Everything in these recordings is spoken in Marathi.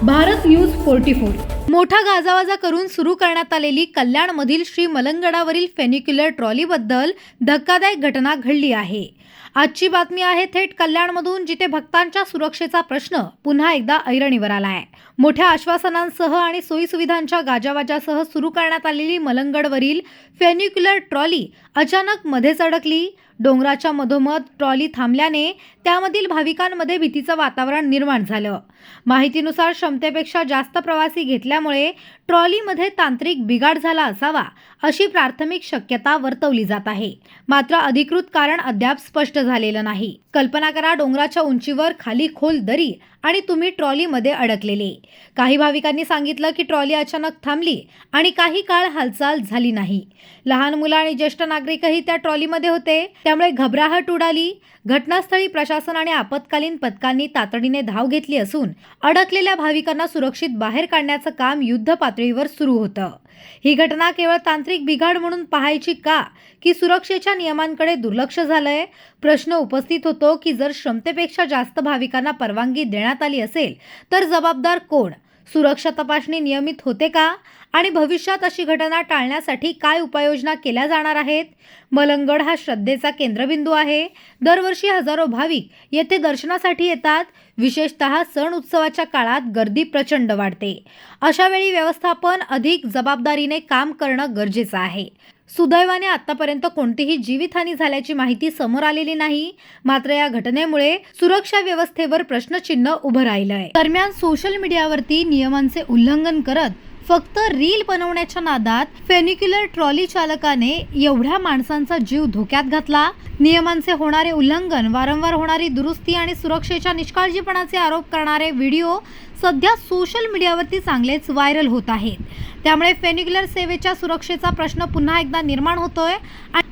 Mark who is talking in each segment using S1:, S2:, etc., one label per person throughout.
S1: भारत न्यूज 44 मोठा गाजावाजा करून सुरू करण्यात आलेली कल्याणमधील श्री मलंगगडावरील फेनिक्युलर ट्रॉलीबद्दल धक्कादायक घटना घडली आहे। आजची बातमी आहे थेट कल्याणमधून, जिथे भक्तांच्या सुरक्षेचा प्रश्न पुन्हा एकदा ऐरणीवर आला आहे। मोठ्या आश्वासनांसह आणि सोयीसुविधांच्या गाजावाजासह सुरू करण्यात आलेली मलंगगडवरील फेनिक्युलर ट्रॉली अचानक मध्येच अडकली। डोंगराच्या मधोमध ट्रॉली थांबल्याने त्यामधील भाविकांमध्ये भीतीचं वातावरण निर्माण झालं। माहितीनुसार क्षमतेपेक्षा जास्त प्रवासी घेतल्यामुळे ट्रॉलीमध्ये तांत्रिक बिघाड झाला असावा अशी प्राथमिक शक्यता वर्तवली जात आहे। मात्र अधिकृत कारण अद्याप स्पष्ट झालेलं नाही। कल्पना करा, डोंगराच्या उंचीवर खाली खोल दरी आणि तुम्ही ट्रॉलीमध्ये अडकलेले। काही भाविकांनी सांगितलं की ट्रॉली अचानक थांबली आणि काही काळ हालचाल झाली नाही। लहान मुलं आणि ज्येष्ठ नागरिकही त्या ट्रॉलीमध्ये होते, त्यामुळे घबराहट उडाली। घटनास्थळी प्रशासन आणि आपत्कालीन पथकांनी तातडीने धाव घेतली असून अडकलेल्या भाविकांना सुरक्षित बाहेर काढण्याचं काम युद्ध पातळीवर सुरू होतं। ही घटना केवळ तांत्रिक बिघाड म्हणून पाहायची का, की सुरक्षेच्या नियमांकडे दुर्लक्ष झालंय? प्रश्न उपस्थित होतो की जर क्षमतेपेक्षा जास्त भाविकांना परवानगी देण्यात आली असेल तर जबाबदार कोण? सुरक्षा तपासणी नियमित होते का? आणि भविष्यात अशी घटना टाळण्यासाठी काय उपाययोजना केल्या जाणार आहेत? मलंगगड हा श्रद्धेचा केंद्रबिंदू आहे। दरवर्षी हजारो भाविक येथे दर्शनासाठी येतात। विशेषतः सण उत्सवाच्या काळात गर्दी प्रचंड वाढते। अशा वेळी व्यवस्थापन अधिक जबाबदारीने काम करणं गरजेचं आहे। सुदैवाने आतापर्यंत कोणतीही जीवितहानी झाल्याची माहिती समोर आलेली नाही। मात्र या घटनेमुळे सुरक्षा व्यवस्थेवर प्रश्नचिन्ह उभं राहिलंय। दरम्यान सोशल मीडियावरती नियमांचे उल्लंघन करत फक्त रील बनवण्याच्या नादात फेनिक्युलर ट्रॉली चालकाने एवढ्या माणसांचा जीव धोक्यात घातला। नियमांचे होणारे उल्लंघन, वारंवार होणारी दुरुस्ती आणि सुरक्षेच्या निष्काळजीपणाचे आरोप करणारे व्हिडिओ सध्या सोशल मीडियावरती चांगलेच व्हायरल होत आहेत। त्यामुळे फेनिक्युलर सेवेच्या सुरक्षेचा प्रश्न पुन्हा एकदा निर्माण होतोय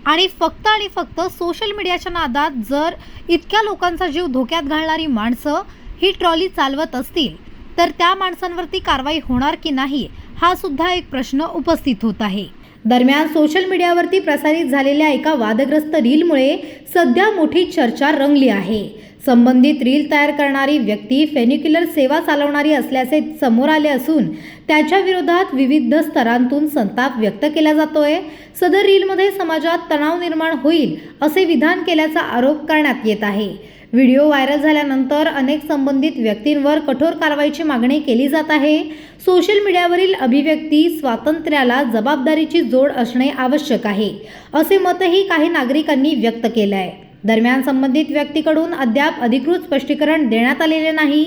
S1: आणि फक्त सोशल मीडियाच्या नादात जर इतक्या लोकांचा जीव धोक्यात घालणारी माणसं ही ट्रॉली चालवत असतील तर त्या माणसांवरती कारवाई होणार की नाही, हा सुद्धा एक प्रश्न उपस्थित होत आहे। दरम्यान सोशल मीडियावरती प्रसारित झालेल्या एका वादग्रस्त रीलमुळे सध्या मोठी चर्चा रंगली आहे। संबंधित रील तयार करणारी व्यक्ती फेनिक्युलर सेवा चालवणारी असल्याचे समोर आले असून त्याच्या विरोधात विविध स्तरांतून संताप व्यक्त केला जातोय। सदर रीलमध्ये समाजात तणाव निर्माण होईल असे विधान केल्याचा आरोप करण्यात येत आहे। व्हिडिओ व्हायरल झाल्यानंतर अनेक संबंधित व्यक्तींवर कठोर कारवाईची मागणी केली जात आहे। सोशल मीडियावरील अभिव्यक्ती स्वातंत्र्याला जबाबदारीची जोड असणे आवश्यक आहे, असे मतही काही नागरिकांनी व्यक्त केले आहे। दरम्यान संबंधित व्यक्तीकडून अद्याप अधिकृत स्पष्टीकरण देण्यात आलेले नाही।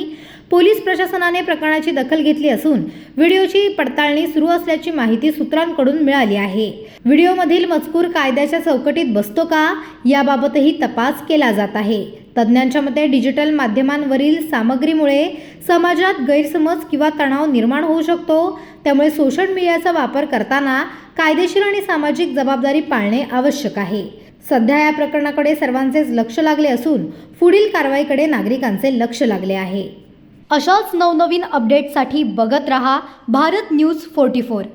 S1: पोलीस प्रशासनाने प्रकरणाची दखल घेतली असून व्हिडिओची पडताळणी सुरू असल्याची माहिती सूत्रांकडून मिळाली आहे। व्हिडिओमधील मजकूर कायद्याच्या चौकटीत बसतो का, याबाबतही तपास केला जात आहे। तज्ज्ञांच्या मते डिजिटल माध्यमांवरील सामग्रीमुळे समाजात गैरसमज किंवा तणाव निर्माण होऊ शकतो। त्यामुळे सोशल मीडियाचा वापर करताना कायदेशीर आणि सामाजिक जबाबदारी पाळणे आवश्यक आहे। सध्या या प्रकरणाकडे सर्वांचेच लक्ष लागले असून पुढील कारवाईकडे नागरिकांचे लक्ष लागले आहे। अशाच नवनवीन अपडेट्ससाठी बघत रहा भारत न्यूज 44।